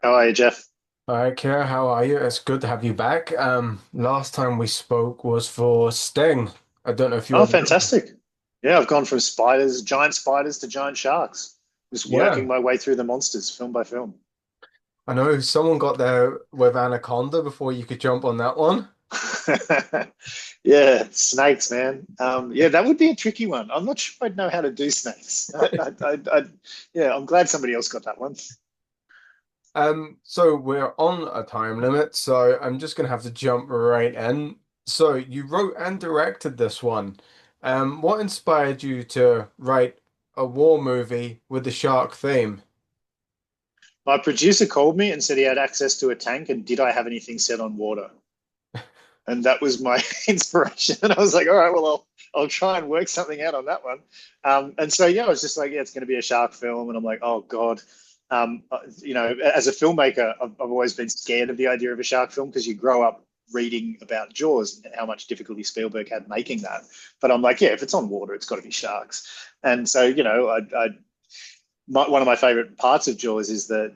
How are you, Jeff? Hi, Kiah, how are you? It's good to have you back. Last time we spoke was for Sting. I don't know if you Oh, remember. fantastic. Yeah, I've gone from giant spiders to giant sharks. Just Yeah, working my way through the monsters film by film. I know someone got there with Anaconda before you could jump on that one. Yeah, snakes, man. Yeah, that would be a tricky one. I'm not sure I'd know how to do snakes. Yeah, I'm glad somebody else got that one. So we're on a time limit, so I'm just gonna have to jump right in. So you wrote and directed this one. What inspired you to write a war movie with the shark theme? My producer called me and said he had access to a tank, and did I have anything set on water? And that was my inspiration. And I was like, all right, well, I'll try and work something out on that one. And so yeah, I was just like, yeah, it's going to be a shark film, and I'm like, oh god. As a filmmaker, I've always been scared of the idea of a shark film because you grow up reading about Jaws and how much difficulty Spielberg had making that. But I'm like, yeah, if it's on water, it's got to be sharks. And so, one of my favorite parts of Jaws is the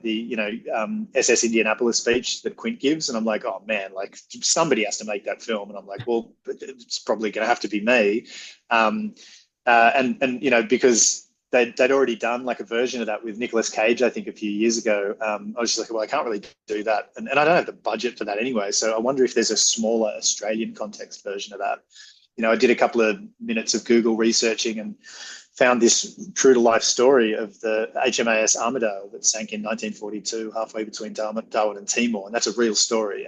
SS Indianapolis speech that Quint gives, and I'm like, oh man, like somebody has to make that film, and I'm like, well, it's probably going to have to be me, and because they'd already done like a version of that with Nicolas Cage, I think a few years ago. I was just like, well, I can't really do that, and I don't have the budget for that anyway. So I wonder if there's a smaller Australian context version of that. I did a couple of minutes of Google researching and found this true to life story of the HMAS Armidale that sank in 1942, halfway between Darwin and Timor. And that's a real story.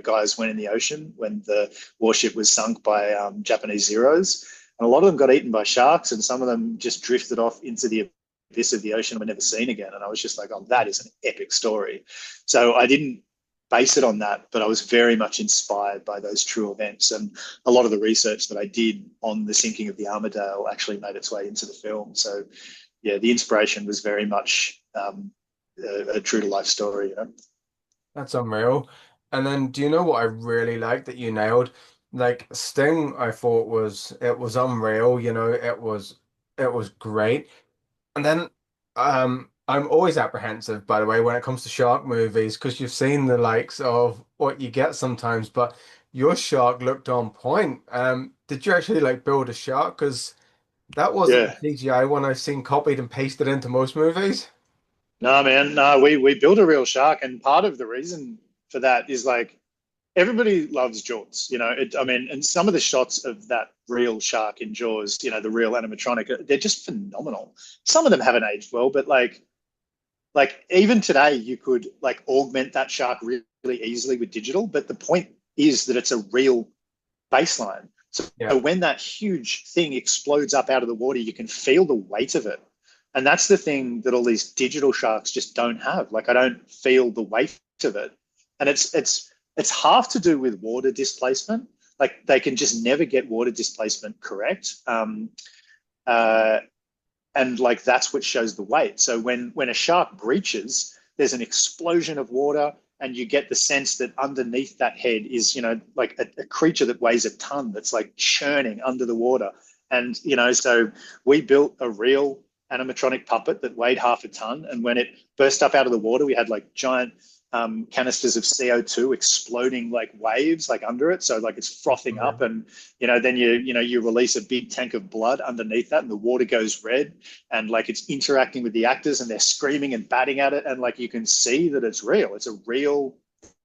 Guys went in the ocean when the warship was sunk by Japanese Zeros. And a lot of them got eaten by sharks, and some of them just drifted off into the abyss of the ocean and were never seen again. And I was just like, oh, that is an epic story. So I didn't base it on that, but I was very much inspired by those true events. And a lot of the research that I did on the sinking of the Armidale actually made its way into the film. So, yeah, the inspiration was very much a true to life story. That's unreal. And then do you know what I really like that you nailed? Like Sting, I thought was unreal, it was great. And then I'm always apprehensive, by the way, when it comes to shark movies, because you've seen the likes of what you get sometimes, but your shark looked on point. Did you actually like build a shark? Because that wasn't the Yeah. CGI one I've seen copied and pasted into most movies. No, man. No, we built a real shark, and part of the reason for that is like everybody loves Jaws. I mean, and some of the shots of that real shark in Jaws, the real animatronic, they're just phenomenal. Some of them haven't aged well, but like even today you could like augment that shark really, really easily with digital, but the point is that it's a real baseline. So Yeah. when that huge thing explodes up out of the water, you can feel the weight of it. And that's the thing that all these digital sharks just don't have. Like I don't feel the weight of it. And it's half to do with water displacement. Like they can just never get water displacement correct. Uh, and like that's what shows the weight. So when a shark breaches, there's an explosion of water, and you get the sense that underneath that head is like a creature that weighs a ton that's like churning under the water. And so we built a real animatronic puppet that weighed half a ton, and when it burst up out of the water, we had like giant canisters of CO2 exploding like waves like under it. So like it's frothing up, and then you release a big tank of blood underneath that, and the water goes red, and like it's interacting with the actors, and they're screaming and batting at it, and like you can see that it's real. It's a real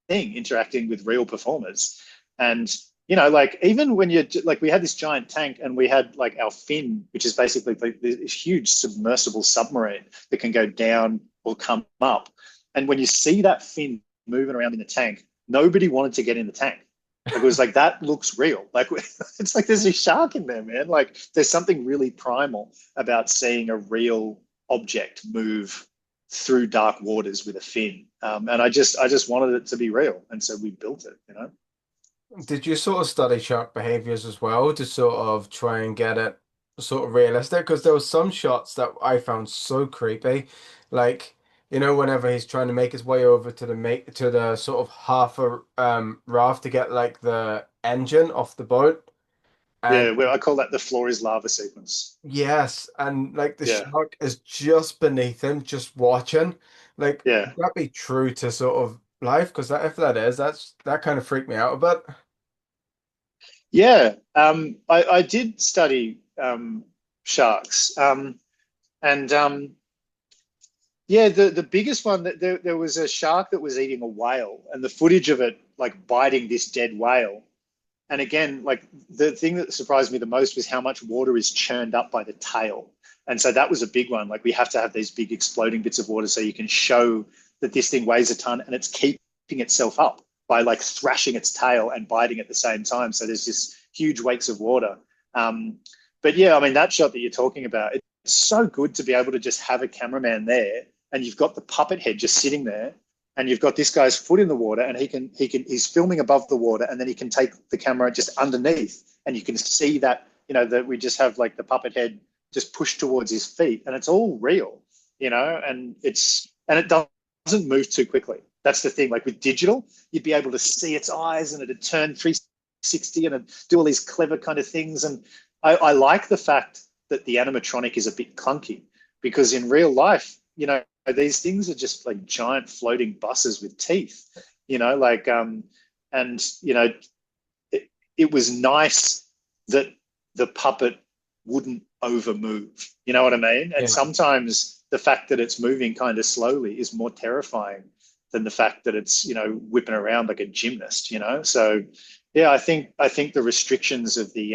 thing interacting with real performers, and like even when you like, we had this giant tank, and we had like our fin, which is basically like this huge submersible submarine that can go down or come up. And when you see that fin moving around in the tank, nobody wanted to get in the tank. Like it was like that looks real. Like it's like there's a shark in there, man. Like there's something really primal about seeing a real object move through dark waters with a fin. And I just wanted it to be real, and so we built it. Did you sort of study shark behaviors as well to sort of try and get it sort of realistic? Because there were some shots that I found so creepy. Like, whenever he's trying to make his way over to the sort of half a raft to get like the engine off the boat. Yeah, And well, I call that the floor is lava sequence. yes, and like the Yeah, shark is just beneath him, just watching. Like, Yeah. would that be true to sort of life? Because that, if that is, that kind of freaked me out a bit. Yeah. I did study sharks. And yeah, the biggest one that there was a shark that was eating a whale, and the footage of it like biting this dead whale. And again, like the thing that surprised me the most was how much water is churned up by the tail. And so that was a big one. Like we have to have these big exploding bits of water so you can show that this thing weighs a ton and it's keeping itself up by like thrashing its tail and biting at the same time. So there's this huge wakes of water. Um, but yeah, I mean that shot that you're talking about, it's so good to be able to just have a cameraman there and you've got the puppet head just sitting there and you've got this guy's foot in the water and he's filming above the water and then he can take the camera just underneath and you can see that that we just have like the puppet head just pushed towards his feet and it's all real, and it doesn't move too quickly. That's the thing. Like with digital, you'd be able to see its eyes and it'd turn 360 and it'd do all these clever kind of things. And I like the fact that the animatronic is a bit clunky because in real life, these things are just like giant floating buses with teeth, like and it was nice that the puppet wouldn't over move. You know what I mean? And Yeah. sometimes the fact that it's moving kind of slowly is more terrifying than the fact that it's whipping around like a gymnast. So yeah, I think the restrictions of the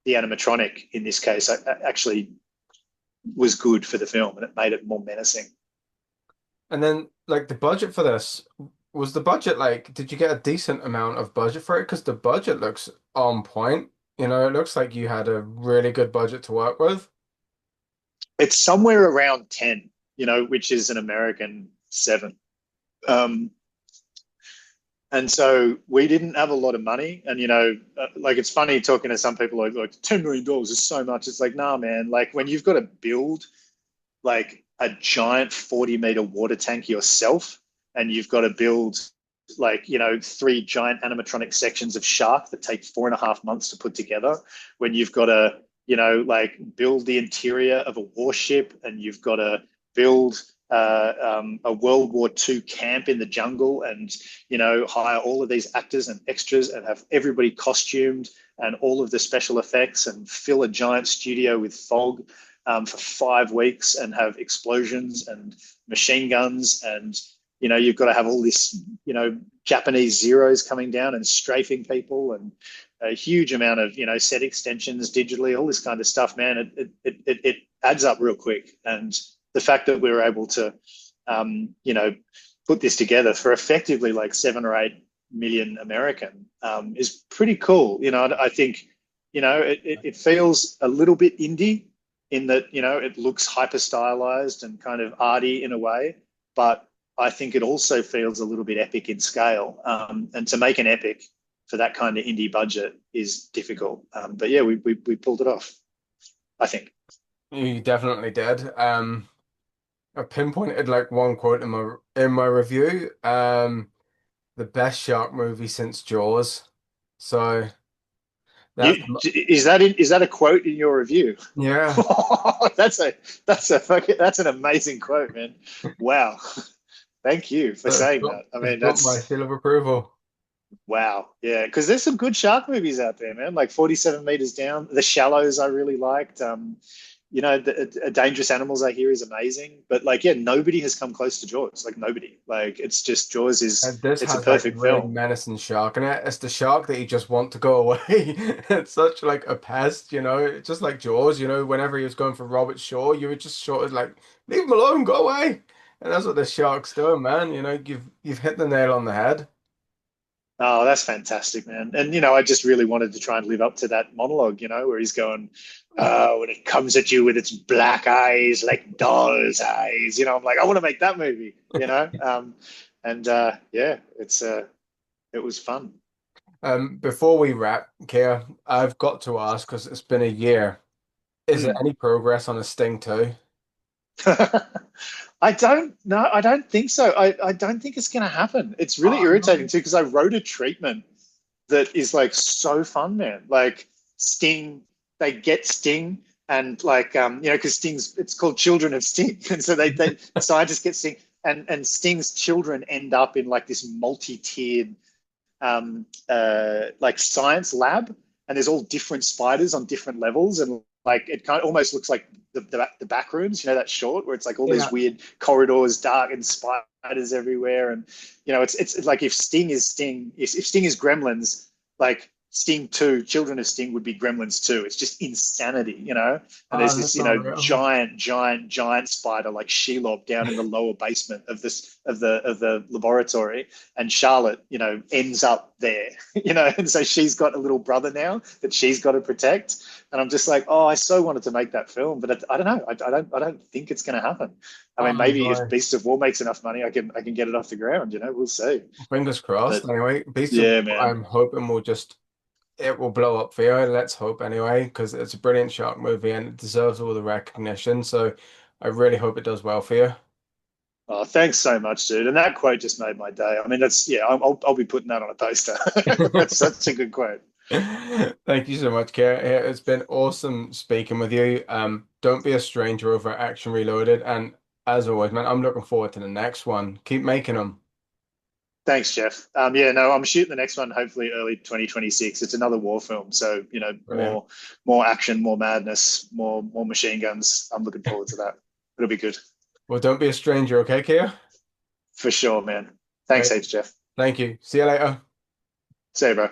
animatronic in this case actually was good for the film and it made it more menacing. And then, like, the budget for this, was the budget like, did you get a decent amount of budget for it? Because the budget looks on point. It looks like you had a really good budget to work with. It's somewhere around 10, which is an American 7. Um, and so we didn't have a lot of money. And, like it's funny talking to some people like $10 million is so much. It's like, nah, man, like when you've got to build like a giant 40-meter water tank yourself and you've got to build like 3 giant animatronic sections of shark that take 4.5 months to put together, when you've got to like build the interior of a warship and you've got to build a World War II camp in the jungle and hire all of these actors and extras and have everybody costumed and all of the special effects and fill a giant studio with fog for 5 weeks and have explosions and machine guns and you've got to have all this Japanese Zeros coming down and strafing people and a huge amount of set extensions digitally, all this kind of stuff, man. It adds up real quick. And the fact that we were able to put this together for effectively like 7 or 8 million American is pretty cool. I think it feels a little bit indie in that it looks hyper stylized and kind of arty in a way, but I think it also feels a little bit epic in scale. And to make an epic for that kind of indie budget is difficult. But yeah, we pulled it off, I think. You definitely did. I pinpointed like one quote in my review. The best shark movie since Jaws. So that's Is that a quote in your review? yeah. That's an amazing quote, man. Wow. Thank you for saying that. I It's mean, got my seal of approval. wow. Yeah, because there's some good shark movies out there, man. Like 47 Meters Down. The Shallows I really liked. Dangerous Animals I hear is amazing. But like, yeah, nobody has come close to Jaws. Like nobody. Like it's just Jaws And this it's a has like perfect really film. menacing shark in it. It's the shark that you just want to go away. It's such like a pest, just like Jaws, whenever he was going for Robert Shaw, you were just sort of like, leave him alone, go away. And that's what the shark's doing, man. You've hit the nail on the head. Oh, that's fantastic, man. And, I just really wanted to try and live up to that monologue, where he's going, oh, when it comes at you with its black eyes, like doll's eyes, I'm like, I want to make that movie. And yeah, it was fun. Before we wrap, Kia, I've got to ask because it's been a year. Is there Mm. any progress on a Sting 2? I don't know. I don't think so. I don't think it's going to happen. It's really Oh, irritating no. too, because I wrote a treatment that is like so fun, man. Like Sting, they get Sting. and like because Sting's it's called Children of Sting, and so they scientists get Sting, and Sting's children end up in like this multi-tiered like science lab, and there's all different spiders on different levels, and like it kind of almost looks like the back rooms, that short where it's like all these Yeah. weird corridors, dark and spiders everywhere, and it's like if Sting is Sting, if Sting is Gremlins, like Sting 2, Children of Sting would be Gremlins 2. It's just insanity, And there's Oh, this, that's unreal. giant spider like Shelob down in the lower basement of this of the laboratory, and Charlotte, ends up there, and so she's got a little brother now that she's got to protect. And I'm just like, oh, I so wanted to make that film, but I don't know. I don't think it's going to happen. I mean, Oh, maybe if boy. Beast of War makes enough money, I can get it off the ground. We'll see. Fingers crossed. But Anyway, Beast of yeah, War, man. I'm hoping it will blow up for you. Let's hope anyway, because it's a brilliant shark movie and it deserves all the recognition. So I really hope it does well for you. Oh, thanks so much, dude. And that quote just made my day. I mean, that's yeah. I'll be putting that on a poster. That's such a good quote. Thank you so much, Kiah. It's been awesome speaking with you. Don't be a stranger over at Action Reloaded. And as always, man, I'm looking forward to the next one. Keep making them. Thanks, Jeff. Yeah, no, I'm shooting the next one hopefully early 2026. It's another war film, so Brilliant. more action, more madness, more machine guns. I'm looking forward to that. It'll be good Well, don't be a stranger, okay, Kiah? for sure, man. Thanks, Great. heaps, Jeff. Thank you. See you later. See you, bro.